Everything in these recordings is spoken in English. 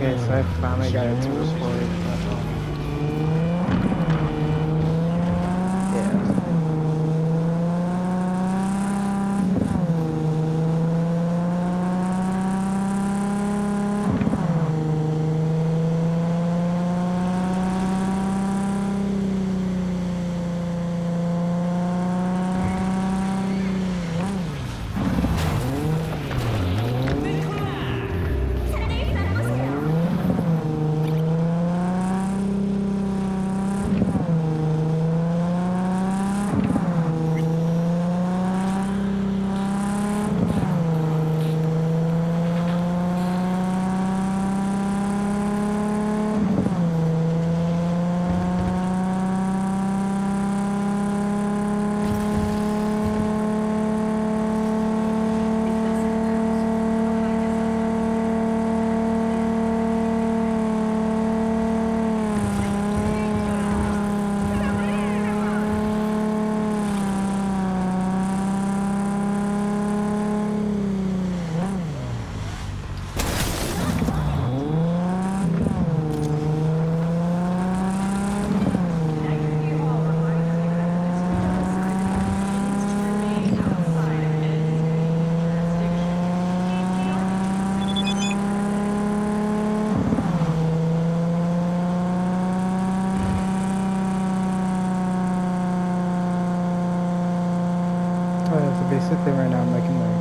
Okay, so I finally got it to record, but yeah. Oh, yeah, so basically right now I'm like in like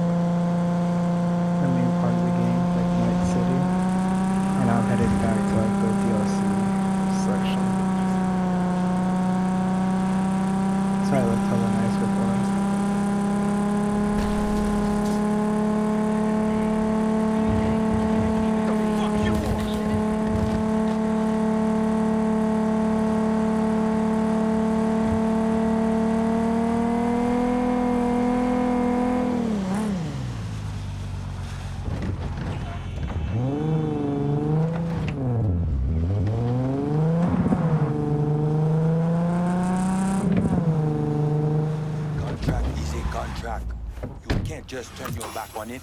the main part of the game, like Night City, and I'm headed back to like the DLC section. So I looked hella nice before. You can't just turn your back on it.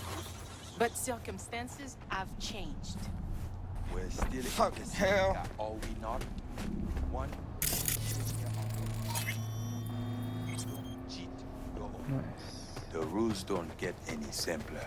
But circumstances have changed. We're still Fuck hell. Are we not? One. Cheat. Nice. The rules don't get any simpler.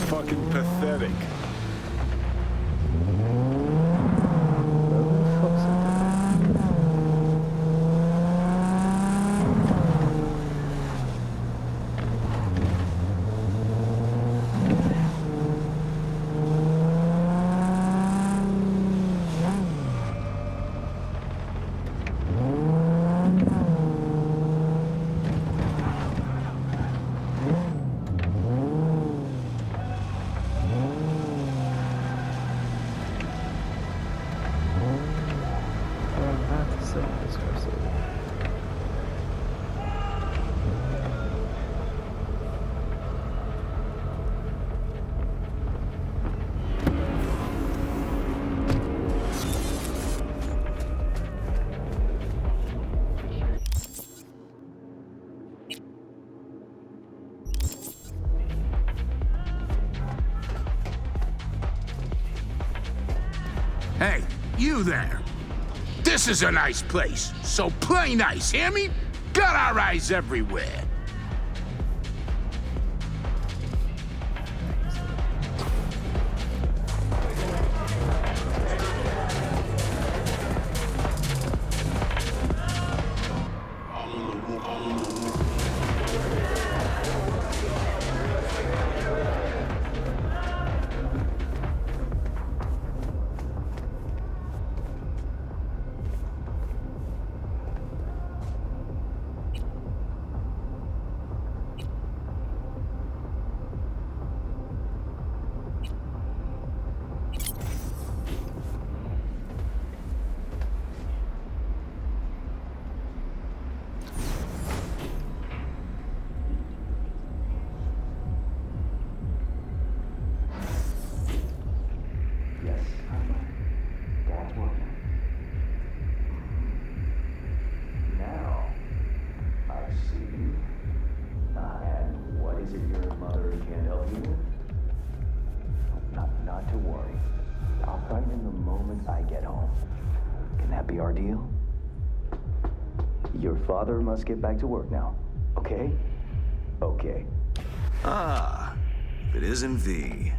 Fucking pathetic. You there. This is a nice place, so play nice, hear me? Got our eyes everywhere. Our deal? Your father must get back to work now, okay? Okay. Ah, if it isn't V.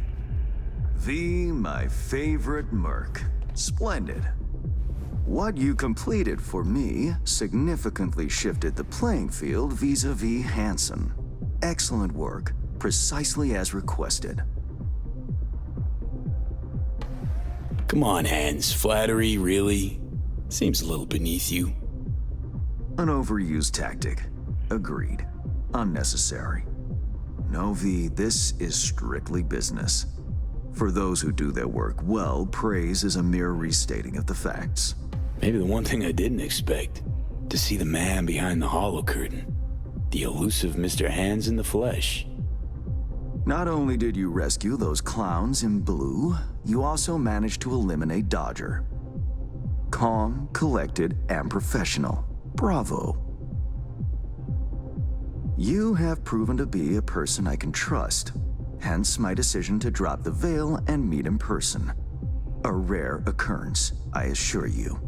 V, my favorite merc. Splendid. What you completed for me significantly shifted the playing field vis-a-vis Hansen. Excellent work, precisely as requested. Come on, Hans. Flattery, really? Seems a little beneath you. An overused tactic. Agreed. Unnecessary. No, V, this is strictly business. For those who do their work well, praise is a mere restating of the facts. Maybe the one thing I didn't expect, to see the man behind the hollow curtain. The elusive Mr. Hands in the flesh. Not only did you rescue those clowns in blue, you also managed to eliminate Dodger. Calm, collected, and professional. Bravo. You have proven to be a person I can trust, hence my decision to drop the veil and meet in person. A rare occurrence, I assure you.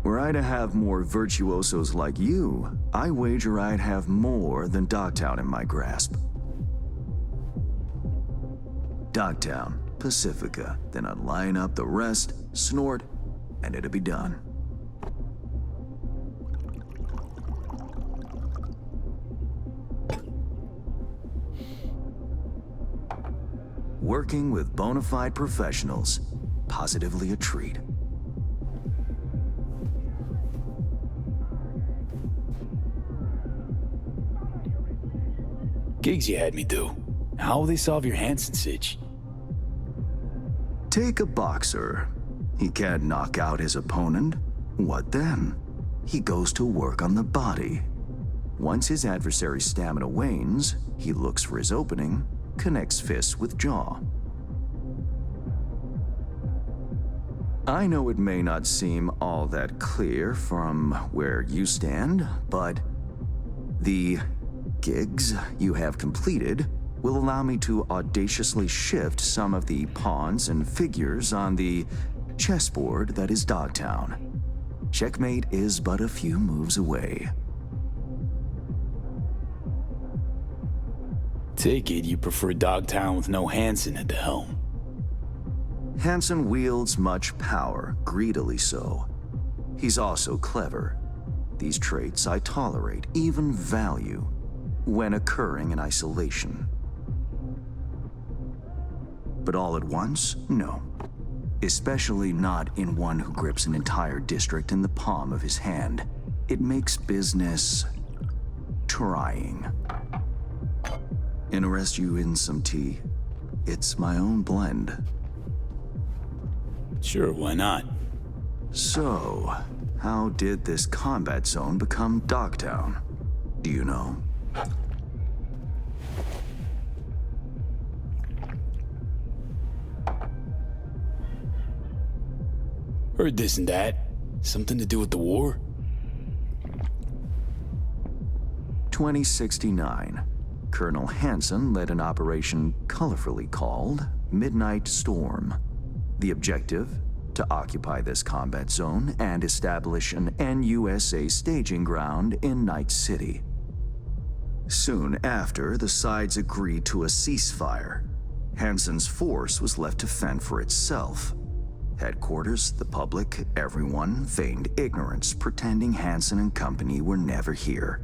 Were I to have more virtuosos like you, I wager I'd have more than Dogtown in my grasp. Dogtown, Pacifica, then I'd line up the rest, snort, and it'll be done. Working with bona fide professionals, positively a treat. Gigs you had me do. How will they solve your Hansen sitch? Take a boxer. He can't knock out his opponent. What then? He goes to work on the body. Once his adversary's stamina wanes, he looks for his opening, connects fists with jaw. I know it may not seem all that clear from where you stand, but the gigs you have completed will allow me to audaciously shift some of the pawns and figures on the chessboard that is Dogtown. Checkmate is but a few moves away. Take it you prefer Dogtown with no Hansen at the helm. Hansen wields much power, greedily so. He's also clever. These traits I tolerate, even value, when occurring in isolation. But all at once? No. Especially not in one who grips an entire district in the palm of his hand. It makes business trying. Interest you in some tea? It's my own blend. Sure, why not? So, how did this combat zone become Dogtown? Do you know? Heard this and that. Something to do with the war? 2069. Colonel Hansen led an operation colorfully called Midnight Storm. The objective? to occupy this combat zone and establish an NUSA staging ground in Night City. Soon after, the sides agreed to a ceasefire. Hansen's force was left to fend for itself. Headquarters, the public, everyone feigned ignorance, pretending Hansen and company were never here.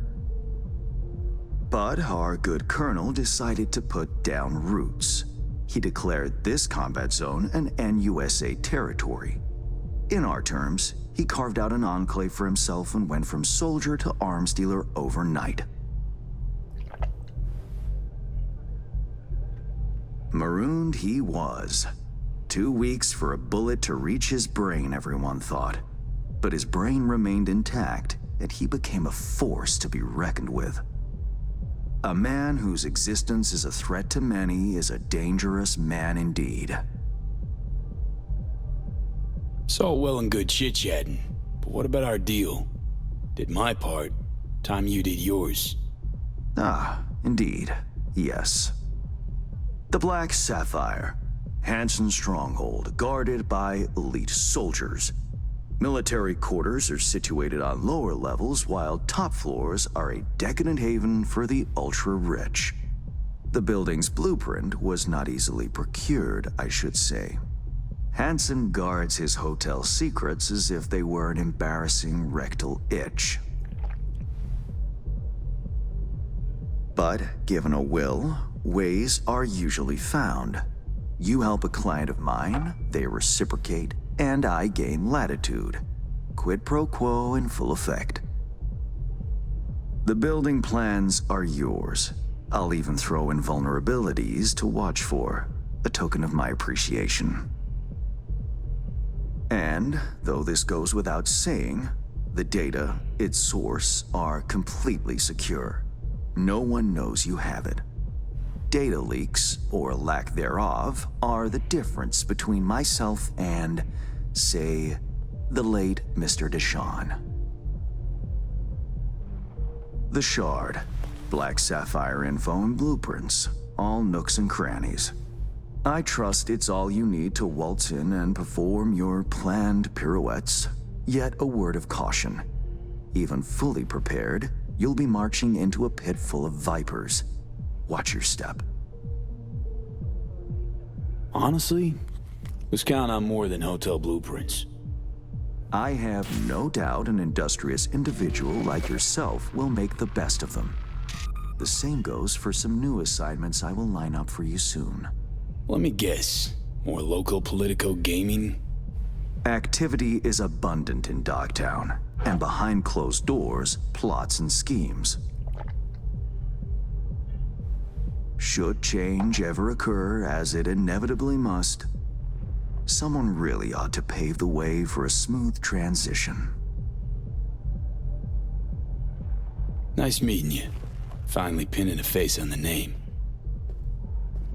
But our good colonel decided to put down roots. He declared this combat zone an NUSA territory. In our terms, he carved out an enclave for himself and went from soldier to arms dealer overnight. Marooned he was. 2 weeks for a bullet to reach his brain, everyone thought. But his brain remained intact, and he became a force to be reckoned with. A man whose existence is a threat to many is a dangerous man indeed. It's all well and good chit-chatting, but what about our deal? Did my part, time you did yours. Ah, indeed, yes. The Black Sapphire, Hansen's stronghold, guarded by elite soldiers. Military quarters are situated on lower levels, while top floors are a decadent haven for the ultra-rich. The building's blueprint was not easily procured, I should say. Hansen guards his hotel secrets as if they were an embarrassing rectal itch. But given a will, ways are usually found. You help a client of mine, they reciprocate, and I gain latitude. Quid pro quo in full effect. The building plans are yours. I'll even throw in vulnerabilities to watch for, a token of my appreciation. And, though this goes without saying, the data, its source, are completely secure. No one knows you have it. Data leaks, or lack thereof, are the difference between myself and, say, the late Mr. Deshawn. The Shard, Black Sapphire info and blueprints, all nooks and crannies. I trust it's all you need to waltz in and perform your planned pirouettes. Yet a word of caution. Even fully prepared, you'll be marching into a pit full of vipers. Watch your step. Honestly, let's count on more than hotel blueprints. I have no doubt an industrious individual like yourself will make the best of them. The same goes for some new assignments I will line up for you soon. Let me guess. More local Politico gaming? Activity is abundant in Dogtown, and behind closed doors, plots and schemes. Should change ever occur, as it inevitably must, someone really ought to pave the way for a smooth transition. Nice meeting you. Finally pinning a face on the name.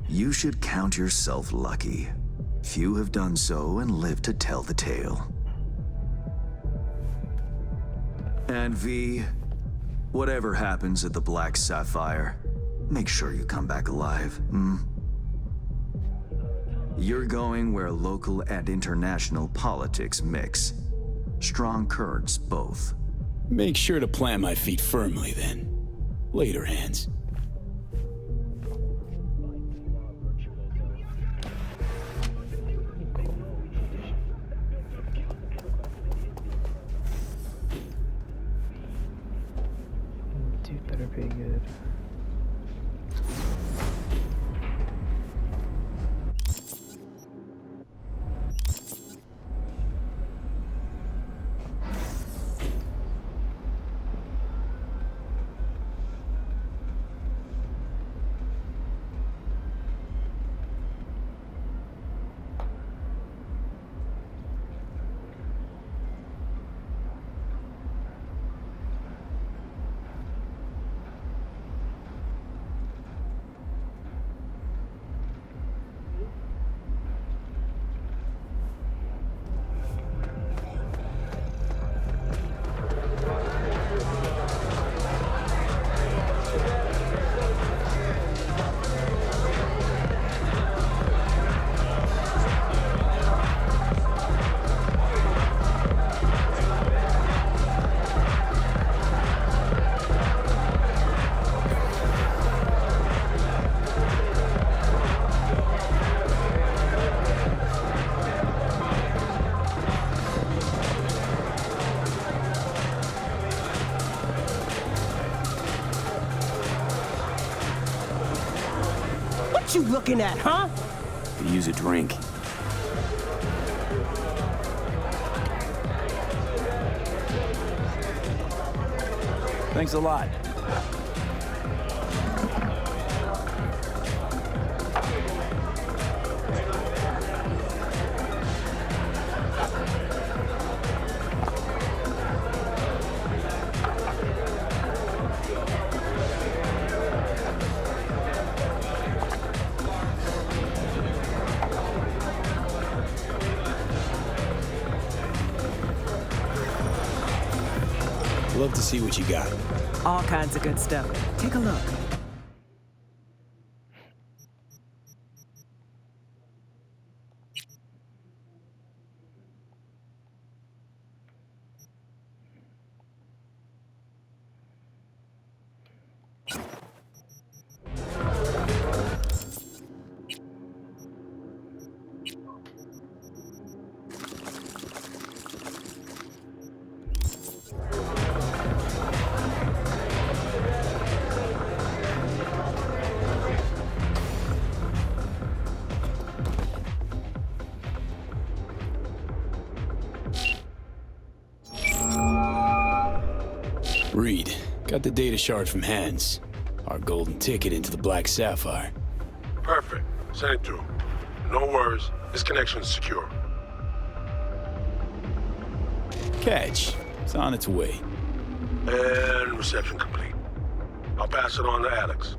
You should count yourself lucky. Few have done so and lived to tell the tale. And V, whatever happens at the Black Sapphire, make sure you come back alive, You're going where local and international politics mix. Strong currents, both. Make sure to plant my feet firmly then. Later, Hands. Dude better be good. What you looking at, huh? Could use a drink. Thanks a lot. Love to see what you got. All kinds of good stuff. Take a look. Reed, got the data shard from Hans. Our golden ticket into the Black Sapphire. Perfect. Send it through. No worries. This connection's secure. Catch. It's on its way. And reception complete. I'll pass it on to Alex.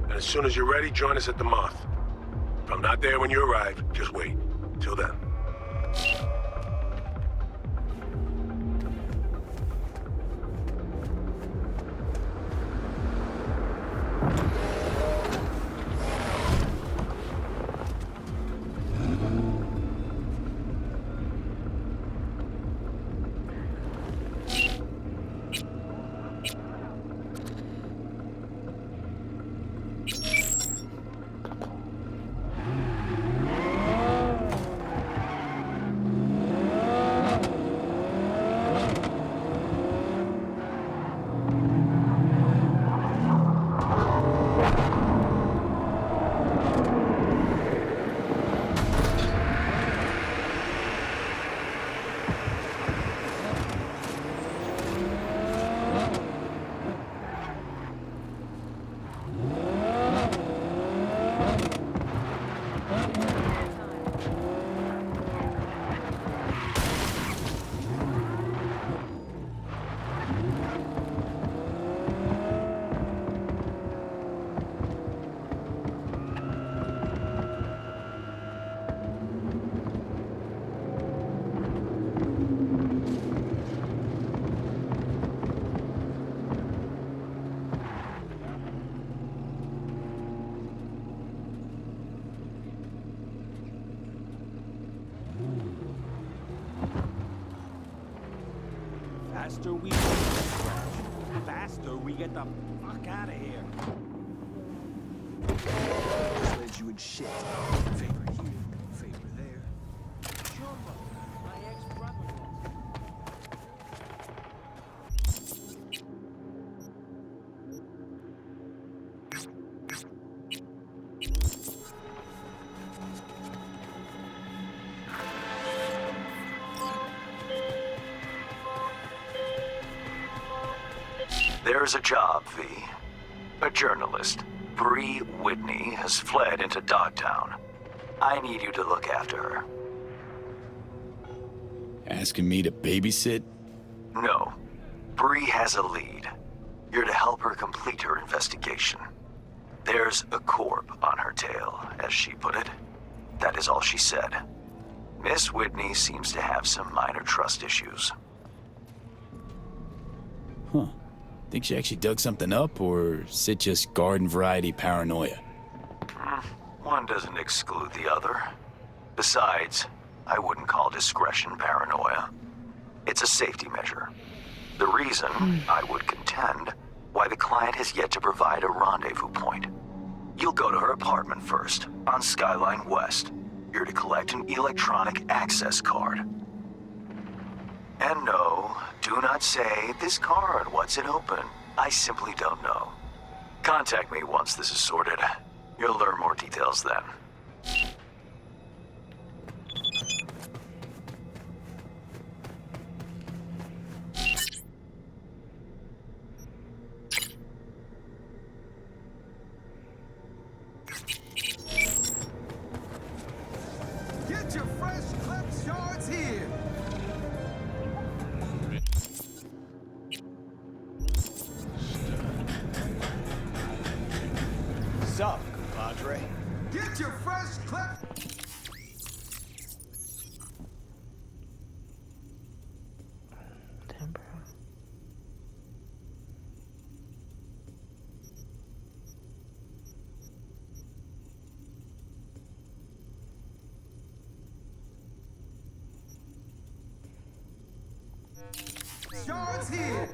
And as soon as you're ready, join us at the Moth. If I'm not there when you arrive, just wait. Till then. Faster we get the fuck out of here. This leads you in shit. Favor here, favor there. Chumba, my ex-brother-in-law. There's a job, V. A journalist, Bree Whitney, has fled into Dogtown. I need you to look after her. Asking me to babysit? No. Bree has a lead. You're to help her complete her investigation. There's a corp on her tail, as she put it. That is all she said. Miss Whitney seems to have some minor trust issues. Huh. Think she actually dug something up, or is it just garden variety paranoia? One doesn't exclude the other. Besides, I wouldn't call discretion paranoia. It's a safety measure. The reason, I would contend, why the client has yet to provide a rendezvous point. You'll go to her apartment first, on Skyline West. You're to collect an electronic access card. And no, do not say, this card, what's it open? I simply don't know. Contact me once this is sorted. You'll learn more details then. Get your fresh clipped shards here! Sup, compadre? Get your fresh clipped... Damn, bro. Shards here!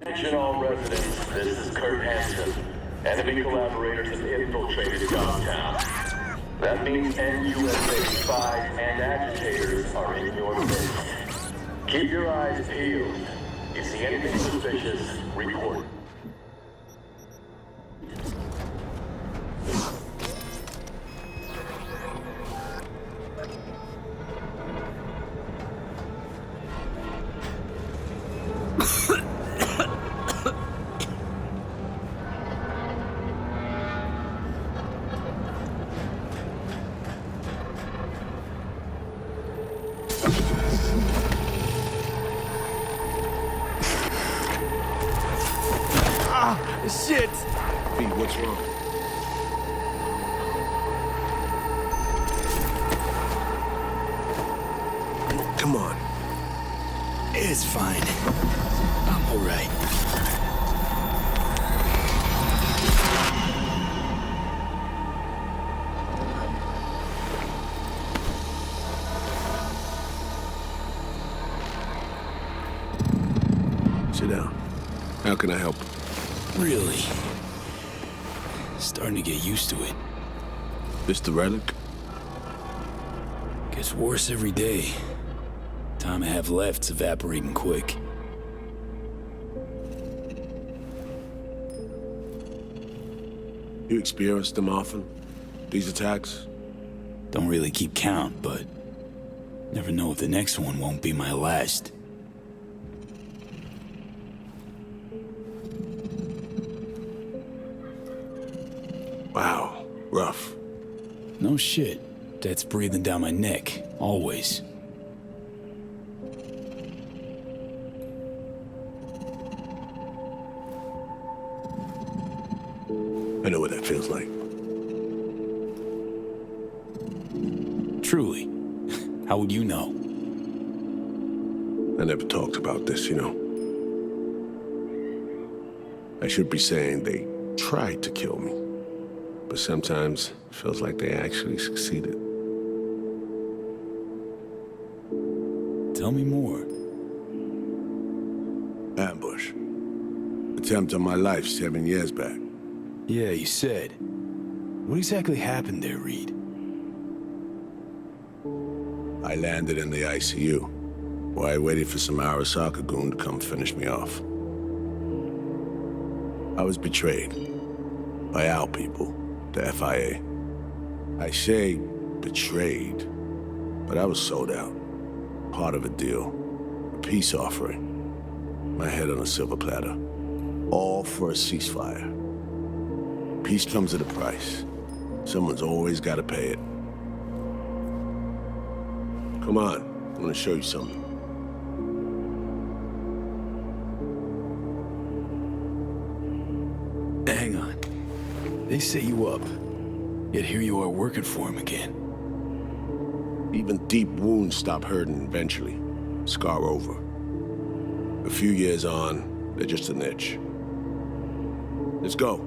Attention all residents, this is Kurt Hansen. Enemy collaborators have infiltrated downtown. That means NUSA spies and agitators are in your midst. Keep your eyes peeled. If you see anything suspicious, report. Shit! B, what's wrong? Come on. It's fine. I'm all right. Sit down. How can I help? Really? Starting to get used to it. This the relic? Gets worse every day. Time I have left's evaporating quick. You experience them often? These attacks? Don't really keep count, but never know if the next one won't be my last. Wow, rough. No shit. That's breathing down my neck, always. I know what that feels like. Truly. How would you know? I never talked about this, you know. I should be saying they tried to kill me, but sometimes it feels like they actually succeeded. Tell me more. Ambush. Attempt on my life 7 years back. Yeah, you said. What exactly happened there, Reed? I landed in the ICU, while I waited for some Arasaka goon to come finish me off. I was betrayed by our people, the FIA. I say betrayed, but I was sold out. Part of a deal. A peace offering. My head on a silver platter. All for a ceasefire. Peace comes at a price. Someone's always got to pay it. Come on, I want to show you something. Hang on. They set you up. Yet here you are working for him again. Even deep wounds stop hurting eventually. Scar over. A few years on, they're just an itch. Let's go.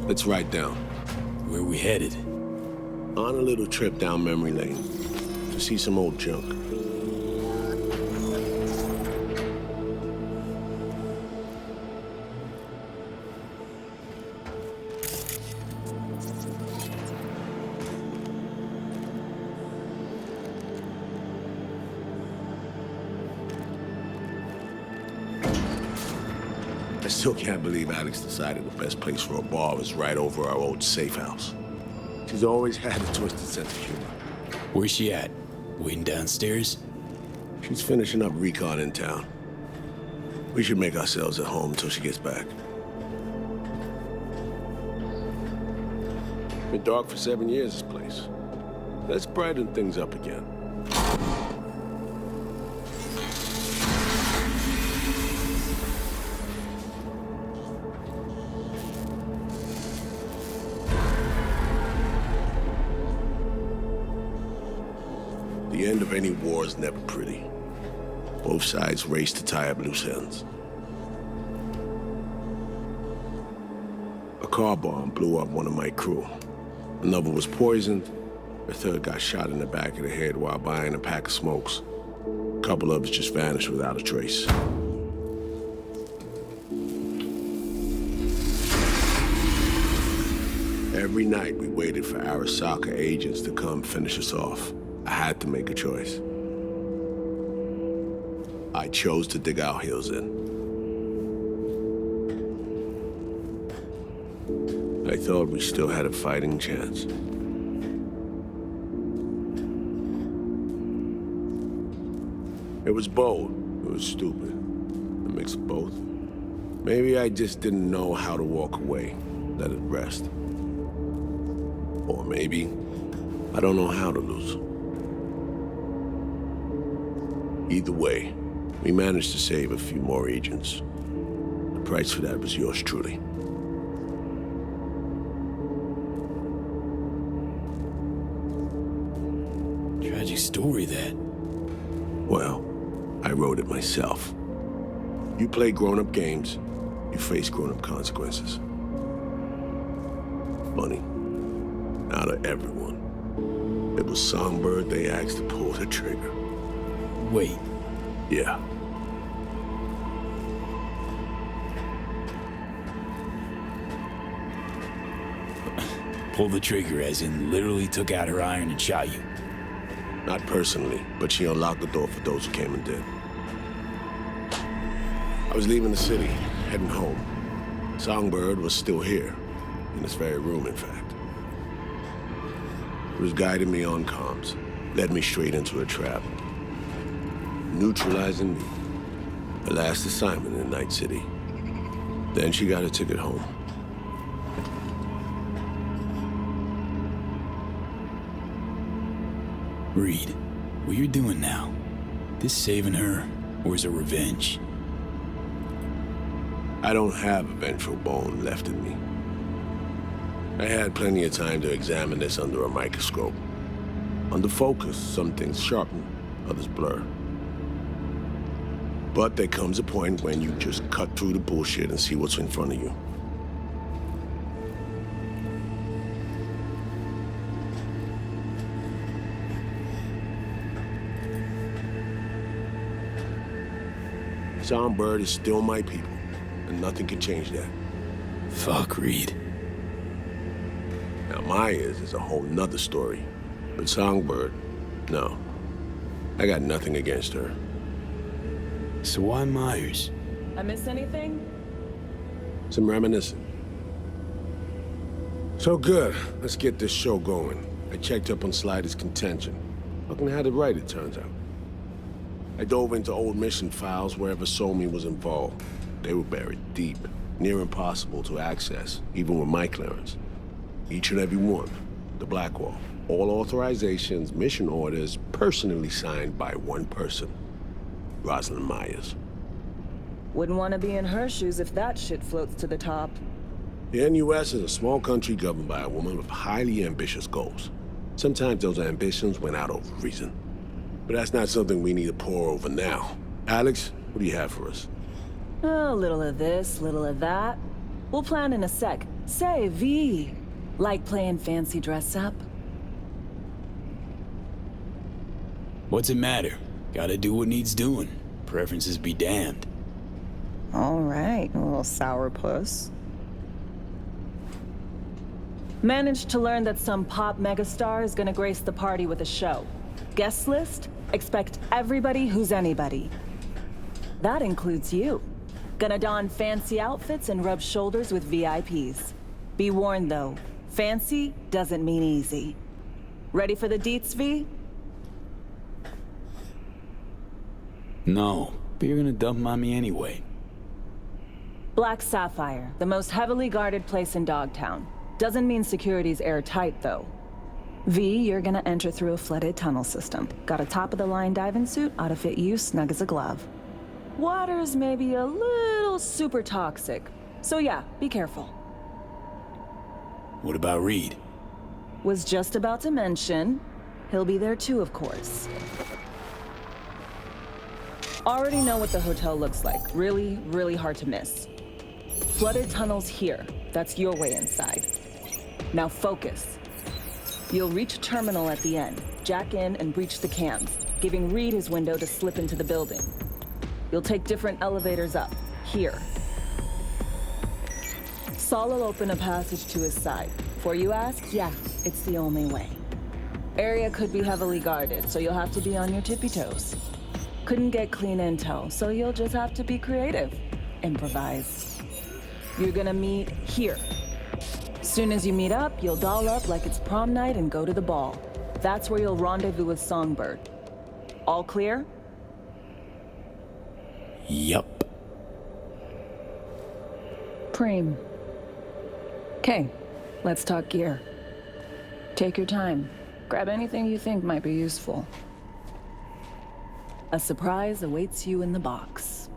Let's ride down. Where we headed? On a little trip down memory lane to see some old junk. I still can't believe Alex decided the best place for a bar was right over our old safe house. She's always had a twisted sense of humor. Where's she at? Waiting downstairs? She's finishing up recon in town. We should make ourselves at home until she gets back. Been dark for 7 years, this place. Let's brighten things up again. The end of any war is never pretty. Both sides race to tie up loose ends. A car bomb blew up one of my crew. Another was poisoned. A third got shot in the back of the head while buying a pack of smokes. A couple others just vanished without a trace. Every night we waited for Arasaka agents to come finish us off. I had to make a choice. I chose to dig our heels in. I thought we still had a fighting chance. It was bold. It was stupid. A mix of both. Maybe I just didn't know how to walk away, let it rest. Or maybe I don't know how to lose. Either way, we managed to save a few more agents. The price for that was yours truly. Tragic story, that. Well, I wrote it myself. You play grown-up games, you face grown-up consequences. Funny. Out of everyone, it was Songbird they asked to pull the trigger. Wait. Yeah. Pull the trigger as in literally took out her iron and shot you? Not personally, but she unlocked the door for those who came and did. I was leaving the city, heading home. Songbird was still here, in this very room, in fact. It was guiding me on comms, led me straight into a trap. Neutralizing me. Her last assignment in Night City. Then she got a ticket home. Reed, what you're doing now, this saving her, or is it revenge? I don't have a vengeful bone left in me. I had plenty of time to examine this under a microscope. Under focus, some things sharpen, others blur. But there comes a point when you just cut through the bullshit and see what's in front of you. Songbird is still my people, and nothing can change that. Fuck, Reed. Now, Myers is a whole nother story. But Songbird, no. I got nothing against her. So why Myers? I miss anything? Some reminiscing. So good. Let's get this show going. I checked up on Slider's contention. Fucking had it right, it turns out. I dove into old mission files wherever Somi was involved. They were buried deep, near impossible to access, even with my clearance. Each and every one. The Blackwall. All authorizations, mission orders, personally signed by one person. Rosalind Myers. Wouldn't want to be in her shoes if that shit floats to the top. The NUS is a small country governed by a woman with highly ambitious goals. Sometimes those ambitions went out over reason. But that's not something we need to pour over now. Alex, what do you have for us? A little of this, little of that. We'll plan in a sec. Say, V, like playing fancy dress up? What's it matter? Gotta do what needs doing. Preferences be damned. All right, a little sourpuss. Managed to learn that some pop megastar is gonna grace the party with a show. Guest list? Expect everybody who's anybody. That includes you. Gonna don fancy outfits and rub shoulders with VIPs. Be warned though, fancy doesn't mean easy. Ready for the deets, V? No, but you're gonna dump on me anyway. Black Sapphire, the most heavily guarded place in Dogtown. Doesn't mean security's airtight, though. V, you're gonna enter through a flooded tunnel system. Got a top-of-the-line diving suit, ought to fit you snug as a glove. Water's maybe a little super toxic, so yeah, be careful. What about Reed? Was just about to mention, he'll be there too, of course. Already know what the hotel looks like. Really, really hard to miss. Flooded tunnels here. That's your way inside. Now focus. You'll reach a terminal at the end, jack in and breach the cams, giving Reed his window to slip into the building. You'll take different elevators up, here. Saul will open a passage to his side. Before you ask, yeah, it's the only way. Area could be heavily guarded, so you'll have to be on your tippy toes. Couldn't get clean intel, so you'll just have to be creative. Improvise. You're gonna meet here. Soon as you meet up, you'll doll up like it's prom night and go to the ball. That's where you'll rendezvous with Songbird. All clear? Yup. Preem. Okay, let's talk gear. Take your time. Grab anything you think might be useful. A surprise awaits you in the box.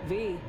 V.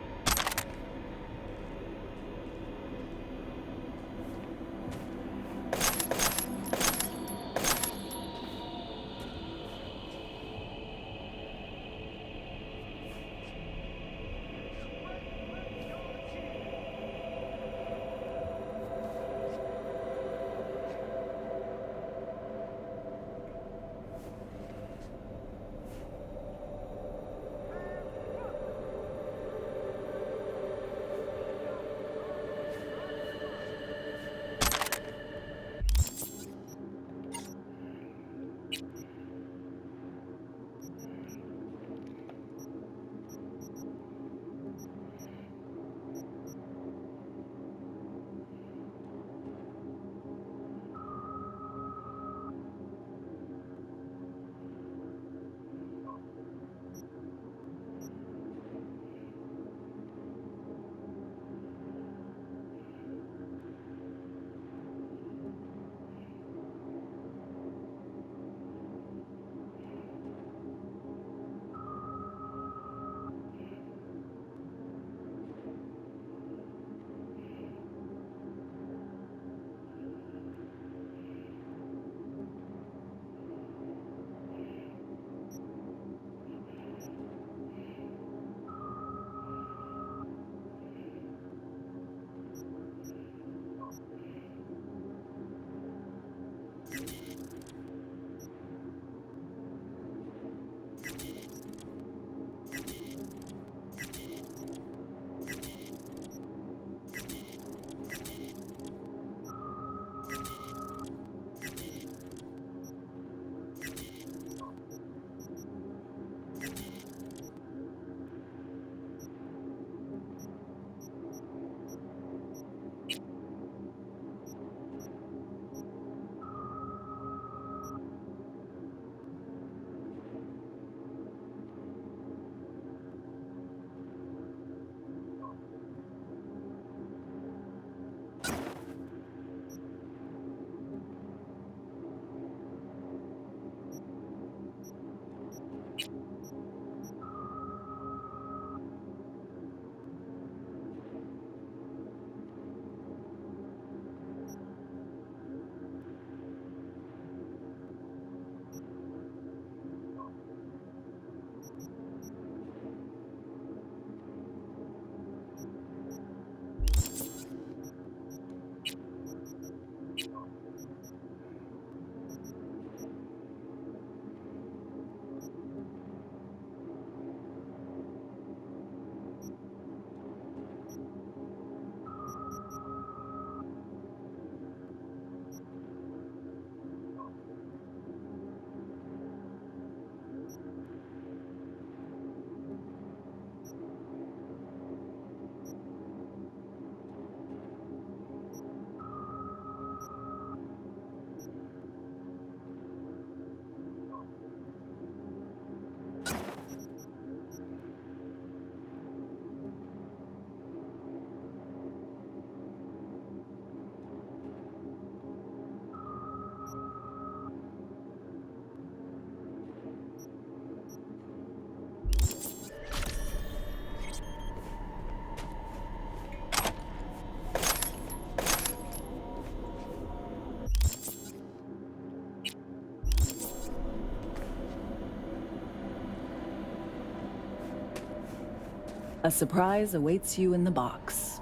A surprise awaits you in the box.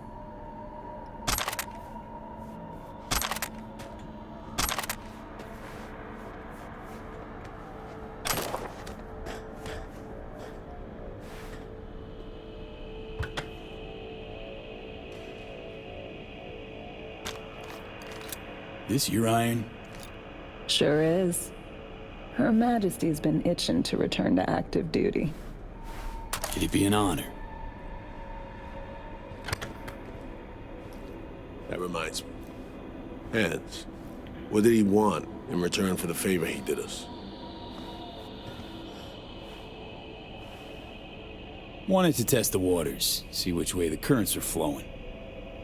This your iron? Sure is. Her Majesty's been itching to return to active duty. It'd be an honor. That reminds me. Hans, what did he want in return for the favor he did us? Wanted to test the waters, see which way the currents are flowing.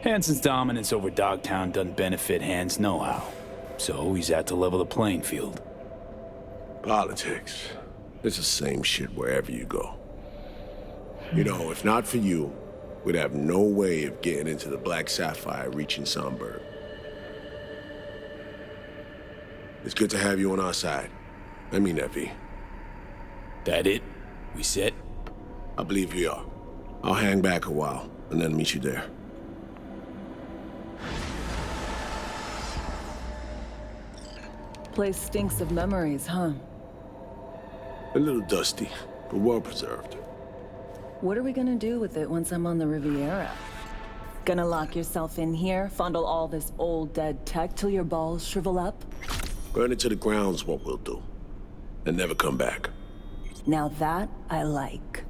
Hansen's dominance over Dogtown doesn't benefit Hans nohow, so he's out to level the playing field. Politics. It's the same shit wherever you go. You know, if not for you, we'd have no way of getting into the Black Sapphire reaching Somberg. It's good to have you on our side. I mean that, V. That it? We set? I believe we are. I'll hang back a while, and then meet you there. Place stinks of memories, huh? A little dusty, but well preserved. What are we gonna do with it once I'm on the Riviera? Gonna lock yourself in here, fondle all this old dead tech till your balls shrivel up? Burn it to the ground's what we'll do. And never come back. Now that I like.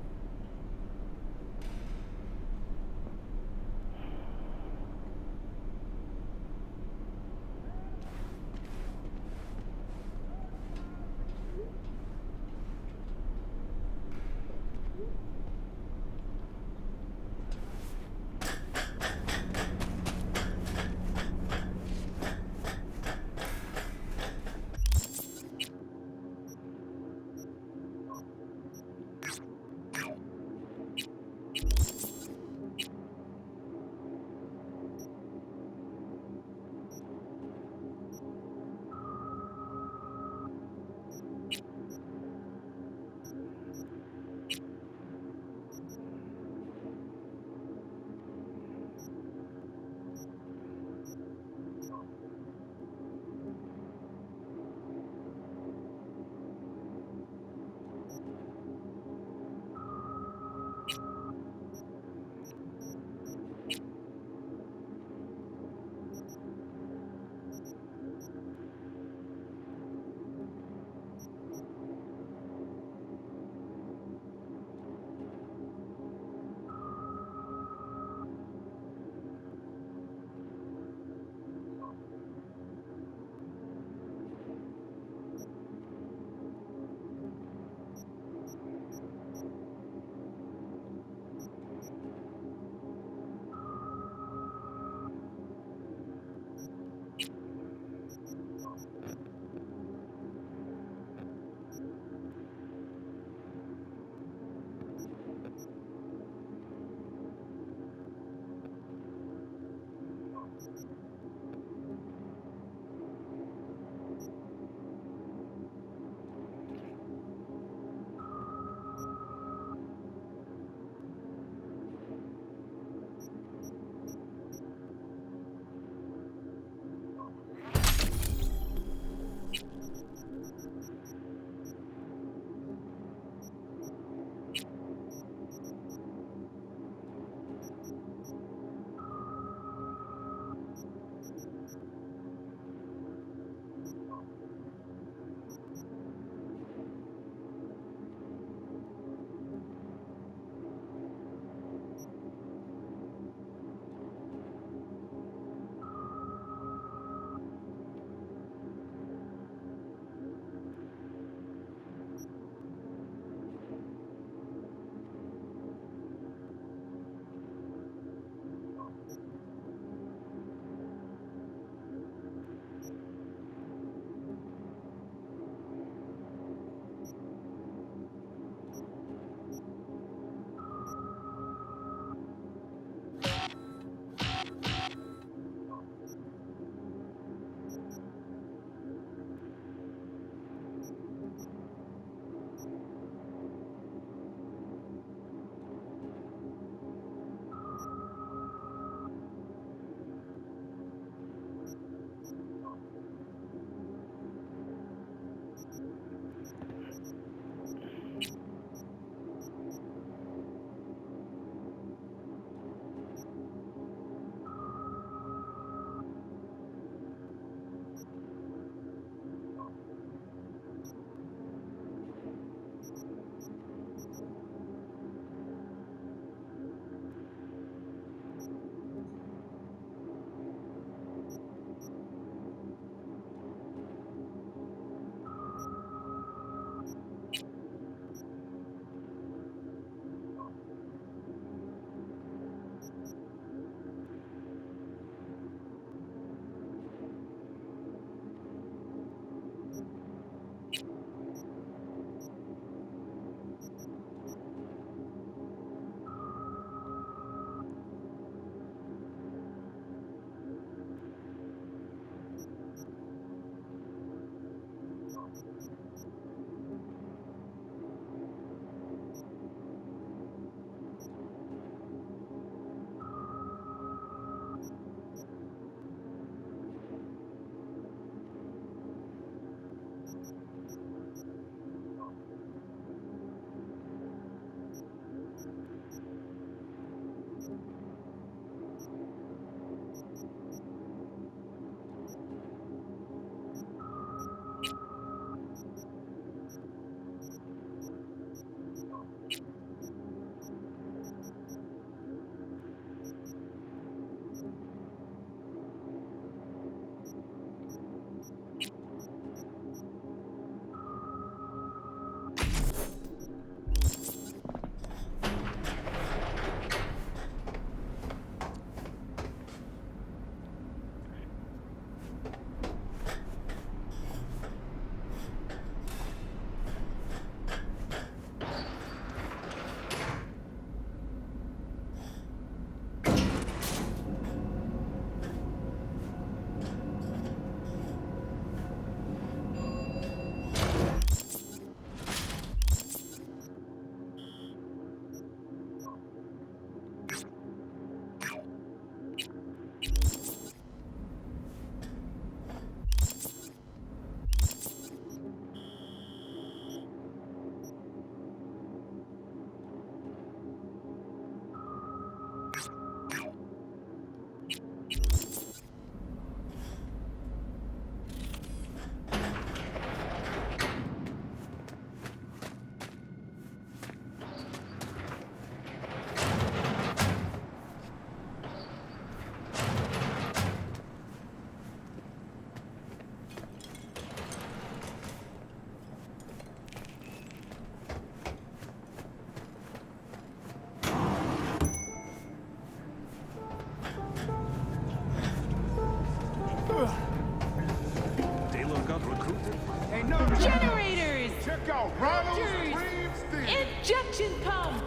Generators! Check out Ronald Filters! Reeves Theater. Injection pumps!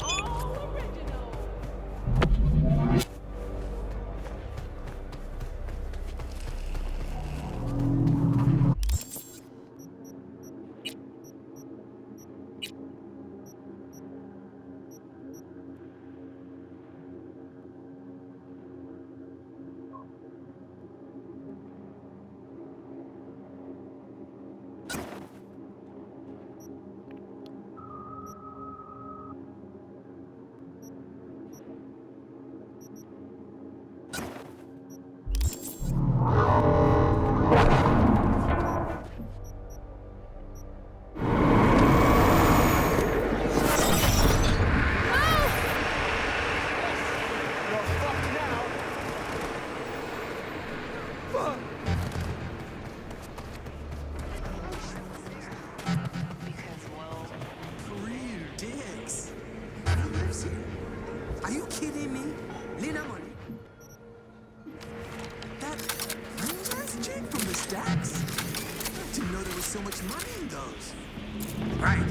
All original! Are you kidding me? Lena money. That rich-ass chick from the stacks? Didn't know there was so much money in those. Right.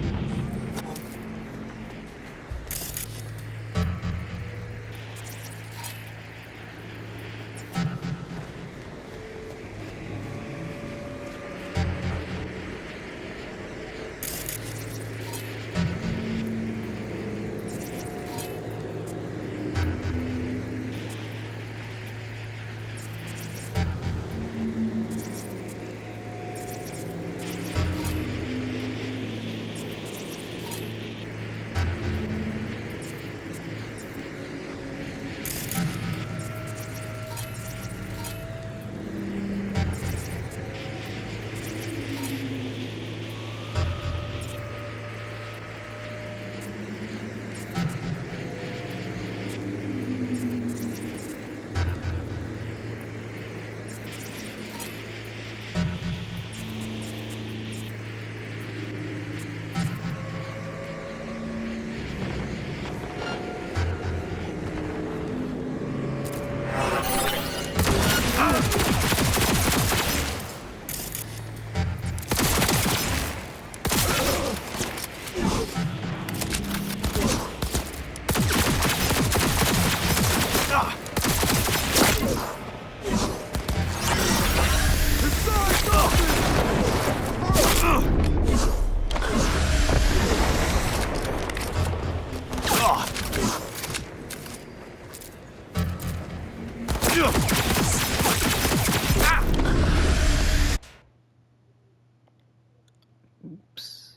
Oops.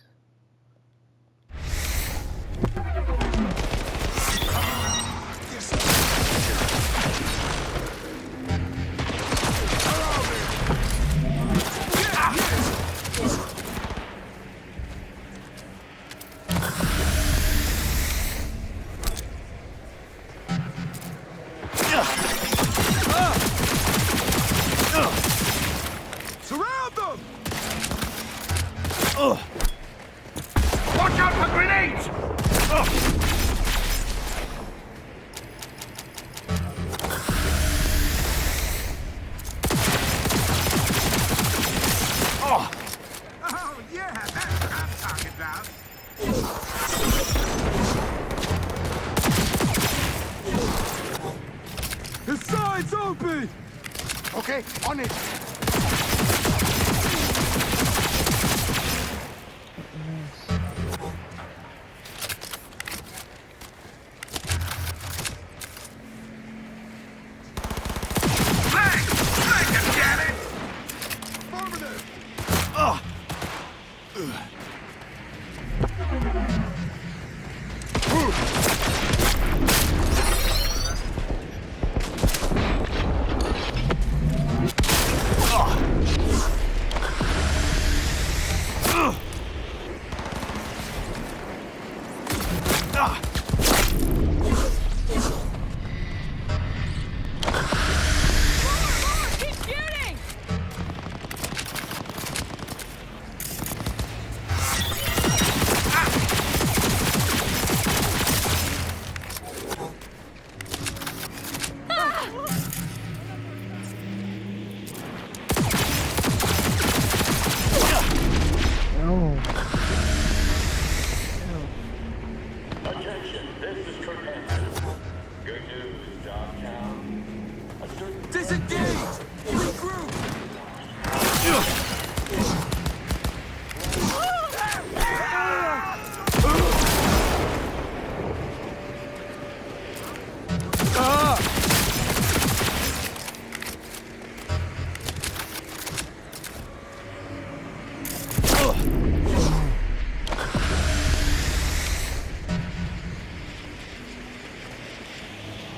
Surround them! Watch out for grenades! Oh, yeah, that's what I'm talking about. His side's open! Okay, on it.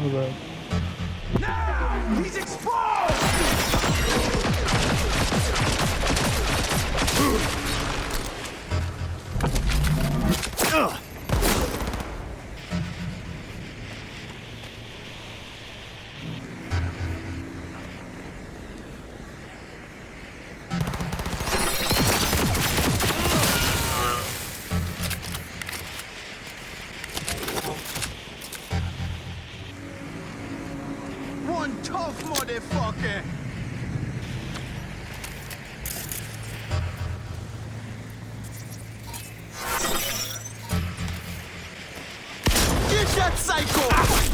Hold up. Now he's exposed! One tough motherfucker. Get that psycho!